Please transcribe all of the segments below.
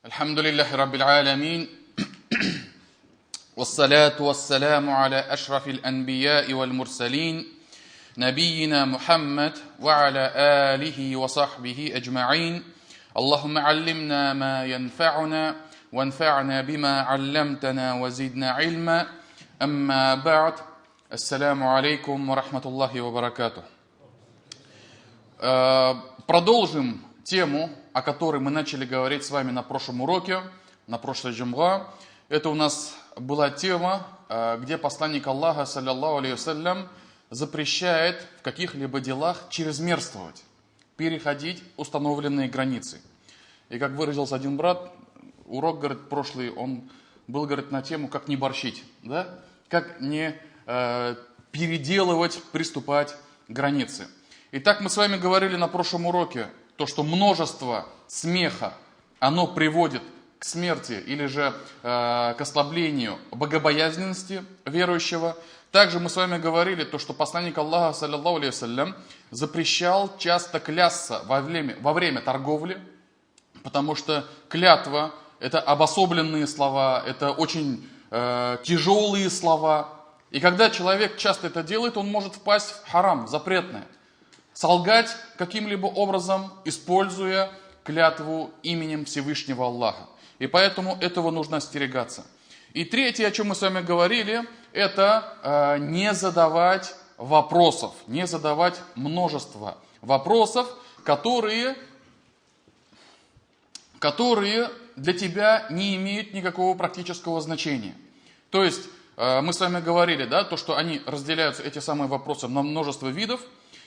Альхамдулиллахи Раббил Алямин. Вассаляту вассаляму аля ашрафил анбияи валь мурсалин. Набийина Мухаммад ва аля алихи ва сахбихи аджмаин. Аллахумма аллимна ма янфa'уна. Ванфa'на бима аллямтана ва зидна ильма. Амма ба'д. Ассаляму алейкум ва рахматуллахи ва баракатух. Продолжим тему, о которой мы начали говорить с вами на прошлом уроке, на прошлой джумга. Это у нас была тема, где посланник Аллаха, саллаллаху алейхи вассалям, запрещает в каких-либо делах чрезмерствовать, переходить установленные границы. И как выразился один брат, урок, говорит, прошлый, он был, говорит, на тему, как не борщить, да? Как не переделывать, приступать к границе. Итак, мы с вами говорили на прошлом уроке, то, что множество смеха, оно приводит к смерти или же к ослаблению богобоязненности верующего. Также мы с вами говорили, то, что посланник Аллаха, саллаллаху алейхи вассалям, запрещал часто клясться во время торговли, потому что клятва – это обособленные слова, это очень тяжелые слова. И когда человек часто это делает, он может впасть в харам, в запретное. Солгать каким-либо образом, используя клятву именем Всевышнего Аллаха. И поэтому этого нужно остерегаться. И третье, о чем мы с вами говорили, это не задавать вопросов, не задавать множество вопросов, которые для тебя не имеют никакого практического значения. То есть, мы с вами говорили, да, то, что они разделяются, эти самые вопросы, на множество видов.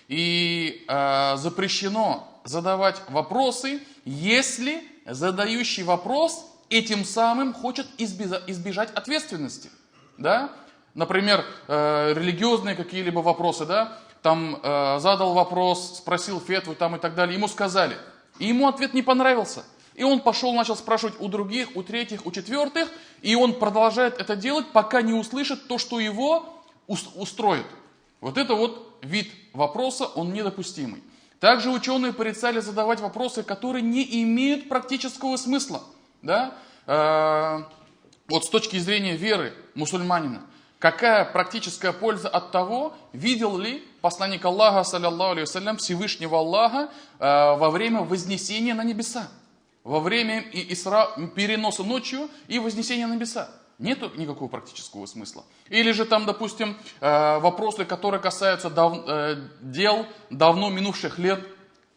И запрещено задавать вопросы, если задающий вопрос этим самым хочет избежать ответственности. Да? Например, религиозные какие-либо вопросы, да? Там задал вопрос, спросил фетву там, и так далее, ему сказали. И ему ответ не понравился. И он пошел, начал спрашивать у других, у третьих, у четвертых, и он продолжает это делать, пока не услышит то, что его устроит. Вот это вот вид вопроса, он недопустимый. Также ученые порицали задавать вопросы, которые не имеют практического смысла. Да? Вот с точки зрения веры мусульманина, какая практическая польза от того, видел ли посланник Аллаха, саллаллаху алейхи вассалям, Всевышнего Аллаха во время вознесения на небеса, во время переноса ночью и вознесения на небеса. Нету никакого практического смысла. Или же там, допустим, вопросы, которые касаются дел давно минувших лет.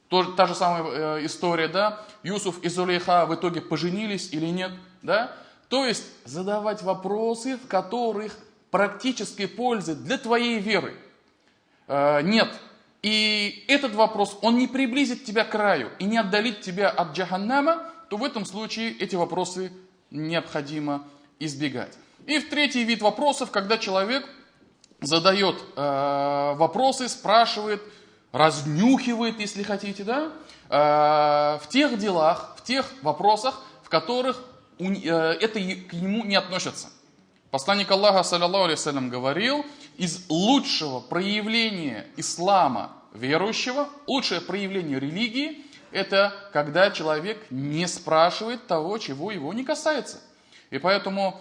Та же самая история, да? Юсуф и Зулейха в итоге поженились или нет, да? То есть задавать вопросы, в которых практической пользы для твоей веры нет. И этот вопрос, он не приблизит тебя к раю и не отдалит тебя от джаханнама, то в этом случае эти вопросы необходимо избегать. И в третий вид вопросов, когда человек задает вопросы, спрашивает, разнюхивает, если хотите, да, в тех делах, в тех вопросах, в которых это к нему не относится. Посланник Аллаха, саллаллаху алейхи вассалям, говорил, из лучшего проявления ислама верующего, лучшее проявление религии, это когда человек не спрашивает того, чего его не касается. И поэтому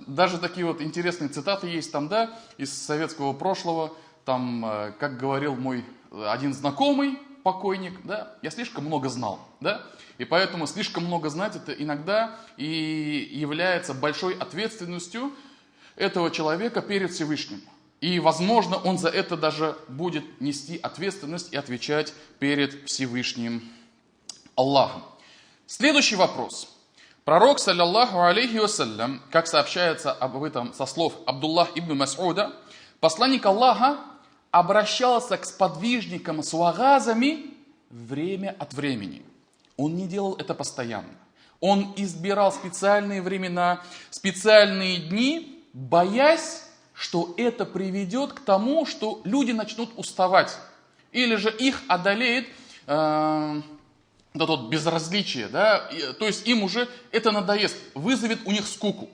даже такие вот интересные цитаты есть там, да, из советского прошлого, там, как говорил мой один знакомый, покойник, да, я слишком много знал, да, и поэтому слишком много знать это иногда и является большой ответственностью этого человека перед Всевышним. И, возможно, он за это даже будет нести ответственность и отвечать перед Всевышним Аллахом. Следующий вопрос. Пророк, саллаллаху алейхи вассалям, как сообщается об этом со слов Абдуллах ибн Мас'уда, посланник Аллаха обращался к сподвижникам с вагазами время от времени. Он не делал это постоянно. Он избирал специальные времена, специальные дни, боясь, что это приведет к тому, что люди начнут уставать. Или же их одолеет безразличие, да? То есть им уже это надоест, вызовет у них скуку.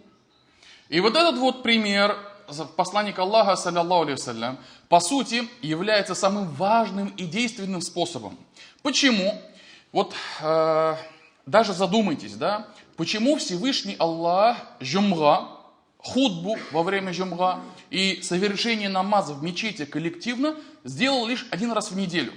И вот этот вот пример посланника Аллаха, саллаллаху алейхи вассалям, по сути является самым важным и действенным способом. Почему? Вот даже задумайтесь, да, почему Всевышний Аллах джумга, хутбу во время джумга и совершение намаза в мечети коллективно сделал лишь один раз в неделю.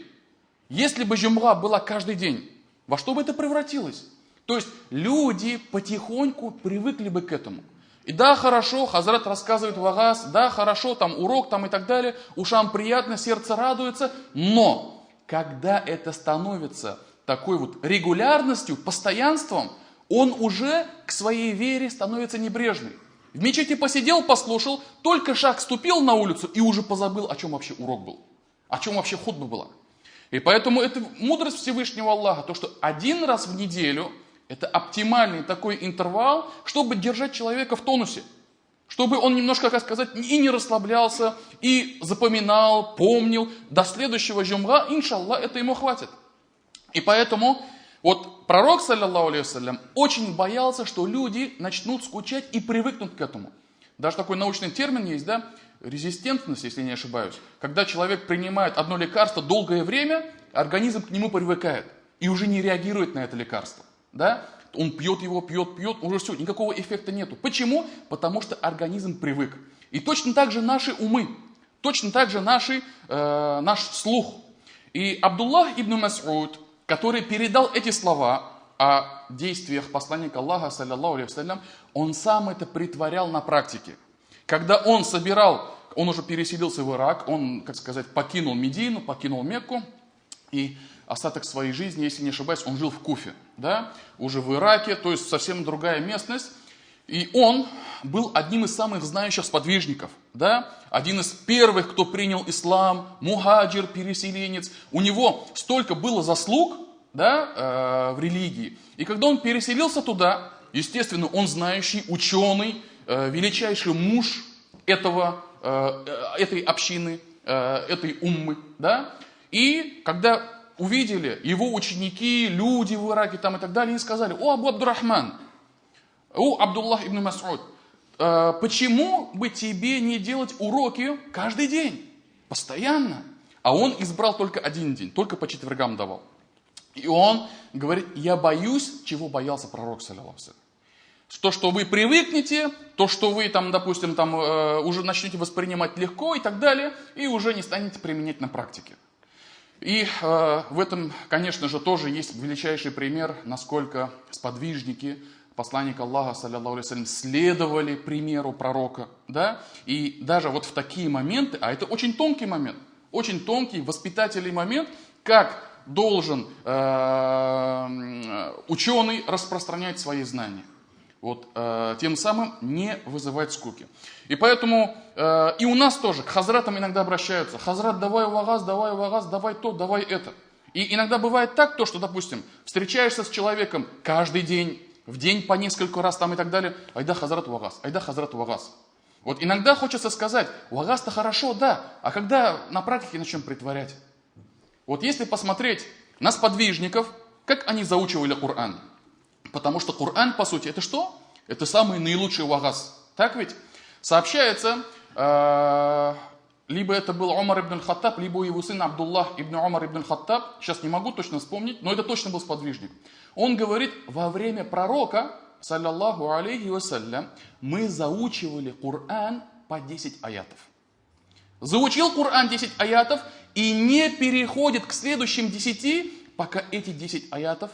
Если бы джумга была каждый день, во что бы это превратилось? То есть люди потихоньку привыкли бы к этому. И да, хорошо, Хазрат рассказывает вагаз, да, хорошо, там урок там и так далее, ушам приятно, сердце радуется, но когда это становится такой вот регулярностью, постоянством, он уже к своей вере становится небрежный. В мечети посидел, послушал, только шаг ступил на улицу и уже позабыл, о чем вообще урок был, о чем вообще хутба была. И поэтому это мудрость Всевышнего Аллаха, то, что один раз в неделю это оптимальный такой интервал, чтобы держать человека в тонусе. Чтобы он немножко, как сказать, и не расслаблялся, и запоминал, помнил. До следующего джумга, иншаллах, это ему хватит. И поэтому вот пророк, саллаллаху алейхи вассалям, очень боялся, что люди начнут скучать и привыкнут к этому. Даже такой научный термин есть, да, резистентность, если не ошибаюсь. Когда человек принимает одно лекарство долгое время, организм к нему привыкает и уже не реагирует на это лекарство. Да? Он пьет его, пьет, уже все, никакого эффекта нету. Почему? Потому что организм привык. И точно так же наши умы, точно так же наш слух. И Абдуллах ибн Мас'уд, который передал эти слова о действиях посланника Аллаха, саллаллаху алейхи вассалям, он сам это притворял на практике. Когда он собирал, он уже переселился в Ирак, он, как сказать, покинул Медину, покинул Мекку, и остаток своей жизни, если не ошибаюсь, он жил в Куфе, да, уже в Ираке, то есть совсем другая местность. И он был одним из самых знающих сподвижников, да, один из первых, кто принял ислам, мухаджир, переселенец. У него столько было заслуг, да, в религии. И когда он переселился туда, естественно, он знающий, ученый, величайший муж этой общины, этой уммы, да. И когда увидели его ученики, люди в Ираке там и так далее, они сказали: о, Абу Абдурахман, о, Абдуллах ибн Мас'уд, почему бы тебе не делать уроки каждый день, постоянно? А он избрал только один день, только по четвергам давал. И он говорит: я боюсь, чего боялся пророк, саллаллаху алейхи вассалям. То, что вы привыкнете, то, что вы там, допустим, там, уже начнете воспринимать легко и так далее, и уже не станете применять на практике. И в этом, конечно же, тоже есть величайший пример, насколько сподвижники посланника Аллаха, саллаллаху алейхи вассалям, следовали примеру пророка. Да? И даже вот в такие моменты, а это очень тонкий момент, очень тонкий воспитательный момент, как должен ученый распространять свои знания. Вот, тем самым не вызывать скуки. И поэтому и у нас тоже к хазратам иногда обращаются: хазрат, давай вагаз, давай то, давай это. И иногда бывает так, то, что, допустим, встречаешься с человеком каждый день, в день по несколько раз там и так далее: айда хазрат вагаз, айда хазрат вагаз. Вот иногда хочется сказать: вагаз-то хорошо, да, а когда на практике начнем притворять? Вот если посмотреть на сподвижников, как они заучивали Коран. Потому что Коран, по сути, это что? Это самый наилучший вагаз. Так ведь? Сообщается, либо это был Умар ибн Хаттаб, либо его сын Абдуллах ибн Умар ибн Хаттаб, сейчас не могу точно вспомнить, но это точно был сподвижник. Он говорит: во время пророка, саллаллаху алейхи вассалям, мы заучивали Коран по 10 аятов. Заучил Коран 10 аятов и не переходит к следующим 10, пока эти 10 аятов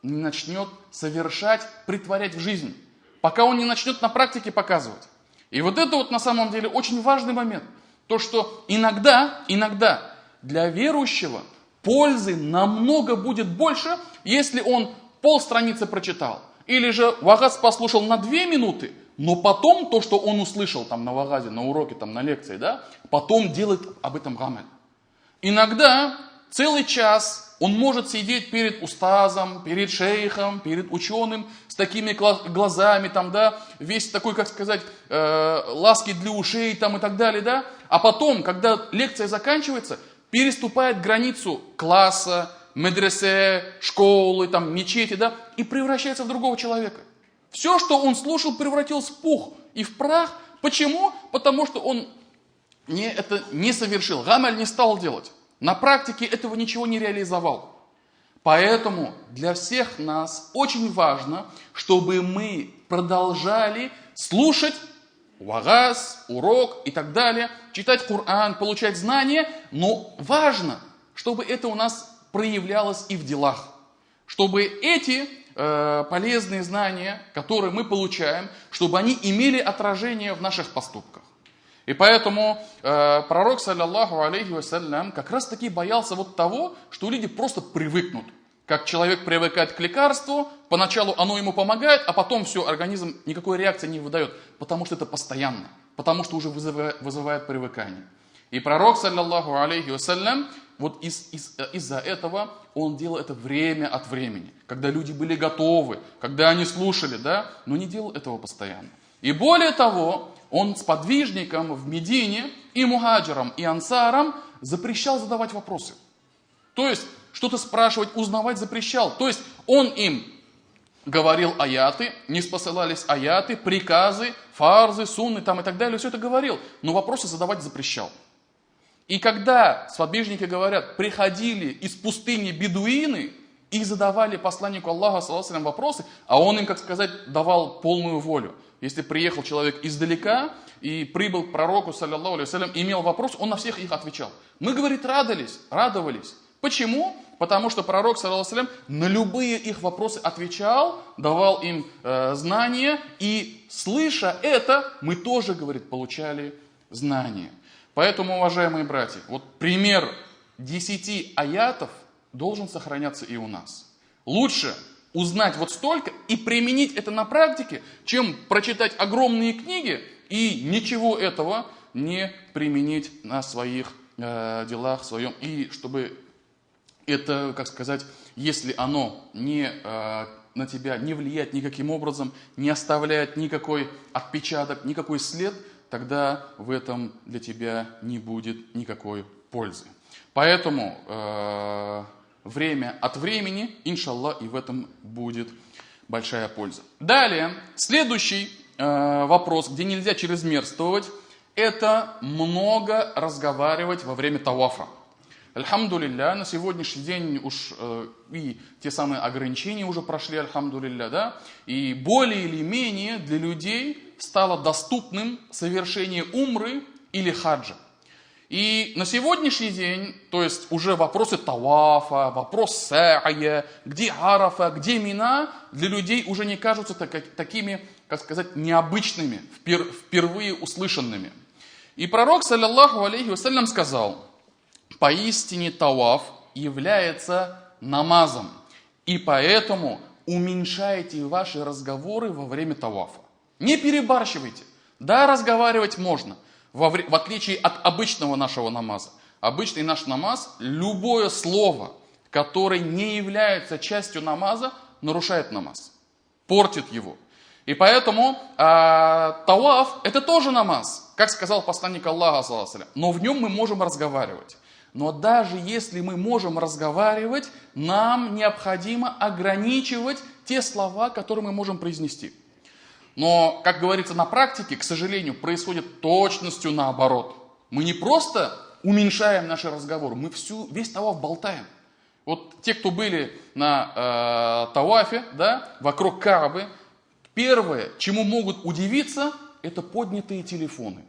не начнет совершать, притворять в жизнь, пока он не начнет на практике показывать. И вот это вот на самом деле очень важный момент. То, что иногда для верующего пользы намного будет больше, если он полстраницы прочитал. Или же вагаз послушал на 2 минуты, но потом то, что он услышал там на вагазе, на уроке, там, на лекции, да, потом делает об этом гамаль. Иногда целый час он может сидеть перед устазом, перед шейхом, перед ученым, с такими глазами, там, да, весь такой, как сказать, ласки для ушей там, и так далее, да. А потом, когда лекция заканчивается, переступает границу класса, медресе, школы, там, мечети, да, и превращается в другого человека. Все, что он слушал, превратилось в пух и в прах. Почему? Потому что он это не совершил, гамаль не стал делать. На практике этого ничего не реализовал. Поэтому для всех нас очень важно, чтобы мы продолжали слушать вагаз, урок и так далее, читать Коран, получать знания, но важно, чтобы это у нас проявлялось и в делах, чтобы эти полезные знания, которые мы получаем, чтобы они имели отражение в наших поступках. И поэтому пророк, саллаллаху алейхи вассалям, как раз таки боялся вот того, что люди просто привыкнут. Как человек привыкает к лекарству, поначалу оно ему помогает, а потом все, организм никакой реакции не выдает, потому что это постоянно, потому что уже вызывает привыкание. И пророк, саллаллаху алейхи вассалям, вот из-за этого он делал это время от времени, когда люди были готовы, когда они слушали, да, но не делал этого постоянно. И более того, он сподвижникам в Медине и мухаджирам, и ансарам запрещал задавать вопросы. То есть, что-то спрашивать, узнавать запрещал. То есть, он им говорил аяты, не спосылались аяты, приказы, фарзы, сунны там и так далее, все это говорил, но вопросы задавать запрещал. И когда сподвижники говорят, приходили из пустыни бедуины и задавали посланнику Аллаха, саллаллаху алейхи ва саллям, вопросы, а он им, как сказать, давал полную волю. Если приехал человек издалека и прибыл к пророку, саллаллаху алейхи ва саллям, имел вопрос, он на всех их отвечал. Мы, говорит, радовались. Почему? Потому что пророк, саллаллаху алейхи ва саллям, на любые их вопросы отвечал, давал им знания, и слыша это, мы тоже, говорит, получали знания. Поэтому, уважаемые братья, вот пример 10 аятов должен сохраняться и у нас. Лучше узнать вот столько и применить это на практике, чем прочитать огромные книги и ничего этого не применить на своих делах, своем. И чтобы это, как сказать, если оно на тебя не влияет никаким образом, не оставляет никакой отпечаток, никакой след, тогда в этом для тебя не будет никакой пользы. Поэтому время от времени, иншаллах, и в этом будет большая польза. Далее, следующий вопрос, где нельзя чрезмерствовать, это много разговаривать во время тавафа. Альхамдулилля, на сегодняшний день уж и те самые ограничения уже прошли, альхамдулилля, да, и более или менее для людей стало доступным совершение умры или хаджа. И на сегодняшний день, то есть уже вопросы тавафа, вопрос са'я, где арафа, где мина, для людей уже не кажутся такими, как сказать, необычными, впервые услышанными. И пророк, саллаллаху алейхи вассалям, сказал: поистине таваф является намазом, и поэтому уменьшайте ваши разговоры во время тавафа. Не перебарщивайте. Да, разговаривать можно, в отличие от обычного нашего намаза. Обычный наш намаз, любое слово, которое не является частью намаза, нарушает намаз, портит его. И поэтому таваф это тоже намаз, как сказал посланник Аллаха, саллаллаху алейхи ва саллям, но в нем мы можем разговаривать. Но даже если мы можем разговаривать, нам необходимо ограничивать те слова, которые мы можем произнести. Но, как говорится, на практике, к сожалению, происходит точностью наоборот. Мы не просто уменьшаем наши разговоры, мы весь таваф болтаем. Вот те, кто были на тавафе, да, вокруг Каабы, первое, чему могут удивиться, это поднятые телефоны.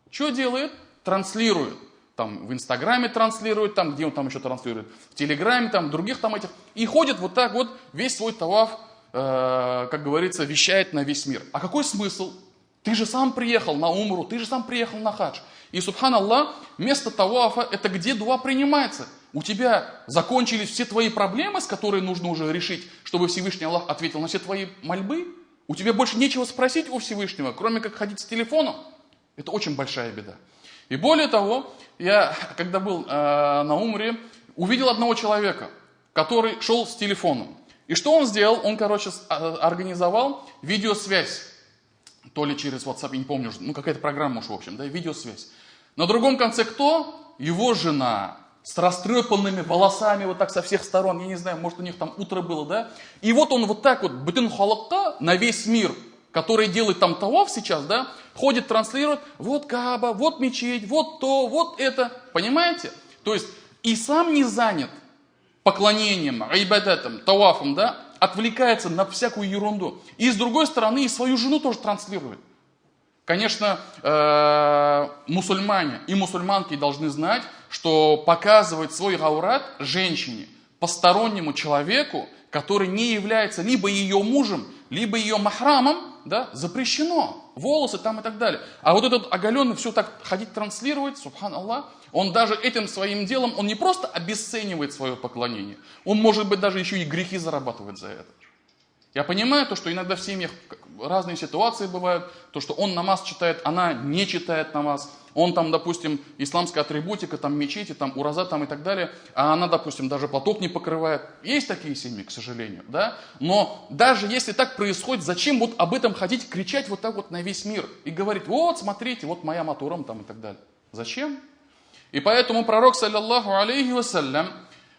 Что делает? Транслирует. Там в Инстаграме транслирует, там, где он там еще транслирует, в Телеграме, там, других там этих. И ходит вот так вот весь свой таваф, как говорится, вещает на весь мир. А какой смысл? Ты же сам приехал на умру, ты же сам приехал на хадж. И, субханаллах, место тавафа, это где дуа принимается. У тебя закончились все твои проблемы, с которыми нужно уже решить, чтобы Всевышний Аллах ответил на все твои мольбы. У тебя больше нечего спросить у Всевышнего, кроме как ходить с телефоном. Это очень большая беда. И более того, я, когда был на умре, увидел одного человека, который шел с телефоном. И что он сделал? Он, организовал видеосвязь. То ли через WhatsApp, я не помню, ну какая-то программа уж, в общем, да, видеосвязь. На другом конце кто? Его жена. С растрепанными волосами вот так со всех сторон. Я не знаю, может у них там утро было, да. И вот он вот так вот, бутин халакка, на весь мир, который делает там таваф сейчас, да, ходит, транслирует, вот Кааба, вот мечеть, вот то, вот это. Понимаете? То есть и сам не занят, поклонением, айбадатом, тавафом, да, отвлекается на всякую ерунду. И с другой стороны, и свою жену тоже транслирует. Конечно, мусульмане и мусульманки должны знать, что показывать свой гаурат женщине, постороннему человеку, который не является либо ее мужем, либо ее махрамом, да, запрещено. Волосы там и так далее. А вот этот оголенный все так ходить транслировать, субхан Аллах, он даже этим своим делом, он не просто обесценивает свое поклонение, он, может быть, даже еще и грехи зарабатывает за это. Я понимаю то, что иногда в семьях разные ситуации бывают, то, что он намаз читает, она не читает намаз, он там, допустим, исламская атрибутика, там мечети, там ураза там и так далее, а она, допустим, даже платок не покрывает. Есть такие семьи, к сожалению, да? Но даже если так происходит, зачем вот об этом ходить, кричать вот так вот на весь мир и говорить, вот, смотрите, вот моя матурам там и так далее. Зачем? И поэтому пророк, саллаллаху алейхи вассалям,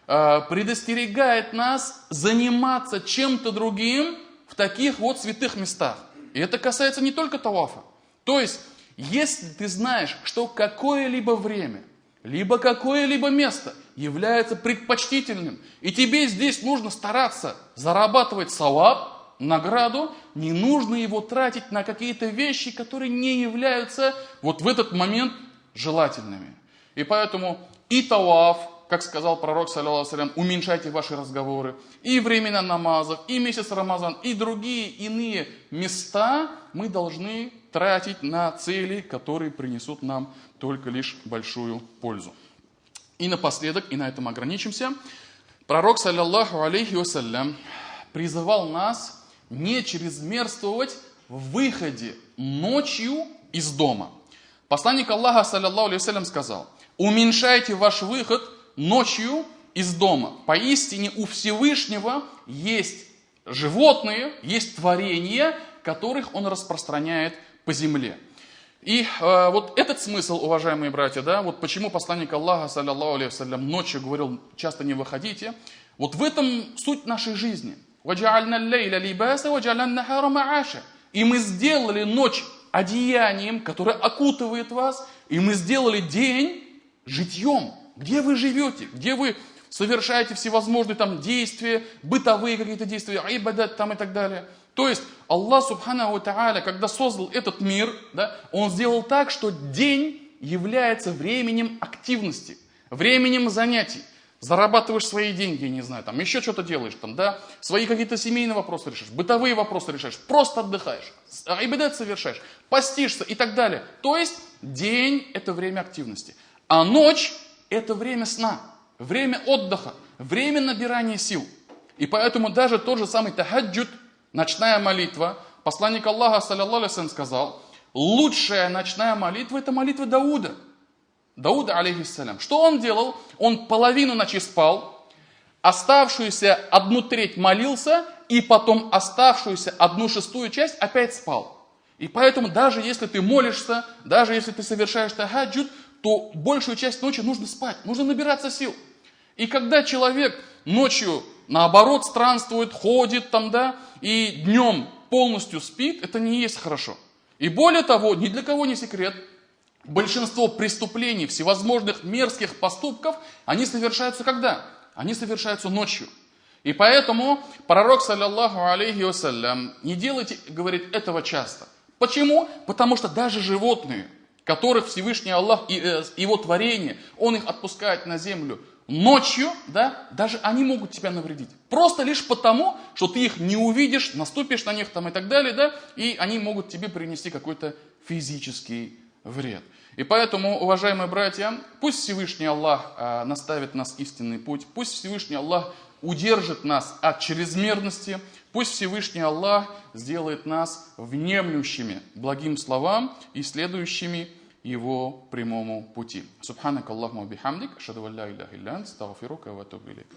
предостерегает нас заниматься чем-то другим в таких вот святых местах. И это касается не только тавафа. То есть, если ты знаешь, что какое-либо время, либо какое-либо место является предпочтительным, и тебе здесь нужно стараться зарабатывать саваб, награду, не нужно его тратить на какие-то вещи, которые не являются вот в этот момент желательными. И поэтому и таваф, как сказал пророк, саллаллаху алейхи ва саллям, уменьшайте ваши разговоры, и времена намазов, и месяц Рамазан, и другие иные места мы должны тратить на цели, которые принесут нам только лишь большую пользу. И напоследок, и на этом ограничимся, пророк, саллаллаху алейхи ва саллям, призывал нас не чрезмерствовать в выходе ночью из дома. Посланник Аллаха, саллаллаху алейхи ва саллям, сказал: уменьшайте ваш выход ночью из дома. Поистине у Всевышнего есть животные, есть творения, которых Он распространяет по земле. И вот этот смысл, уважаемые братья, да, вот почему посланник Аллаха, саллаллаху алейхи ва саллям, ночью говорил, часто не выходите, вот в этом суть нашей жизни. И мы сделали ночь одеянием, которое окутывает вас, и мы сделали день житьем. Где вы живете, где вы совершаете всевозможные там действия, бытовые какие-то действия, айбадат там и так далее. То есть Аллах субханаху ва тааля, когда создал этот мир, да, Он сделал так, что день является временем активности, временем занятий. Зарабатываешь свои деньги, я не знаю, там еще что-то делаешь, там, да, свои какие-то семейные вопросы решаешь, бытовые вопросы решаешь, просто отдыхаешь, айбадат совершаешь, постишься и так далее. То есть день – это время активности, а ночь – это время сна, время отдыха, время набирания сил. И поэтому даже тот же самый тахаджуд, ночная молитва, посланник Аллаха, саллаллаху алейхи ва саллям, сказал, лучшая ночная молитва – это молитва Дауда. Дауда, алейхиссалям. Что он делал? Он половину ночи спал, оставшуюся 1/3 молился, и потом оставшуюся 1/6 часть опять спал. И поэтому даже если ты молишься, даже если ты совершаешь тахаджуд, то большую часть ночи нужно спать, нужно набираться сил. И когда человек ночью, наоборот, странствует, ходит там, да, и днем полностью спит, это не есть хорошо. И более того, ни для кого не секрет, большинство преступлений, всевозможных мерзких поступков, они совершаются когда? Они совершаются ночью. И поэтому пророк, саллаллаху алейхи ва саллям, не делайте, говорит, этого часто. Почему? Потому что даже животные, которых Всевышний Аллах и Его творение, Он их отпускает на землю ночью, да, даже они могут тебя навредить. Просто лишь потому, что ты их не увидишь, наступишь на них там и так далее, да, и они могут тебе принести какой-то физический вред. И поэтому, уважаемые братья, пусть Всевышний Аллах наставит нас истинный путь, пусть Всевышний Аллах удержит нас от чрезмерности, пусть Всевышний Аллах сделает нас внемлющими благим словам и следующими Его прямому пути. Субханак Аллахумма бихамдик, ашхаду ан ла иляха илля анта, астагфирука ва атубу илейк.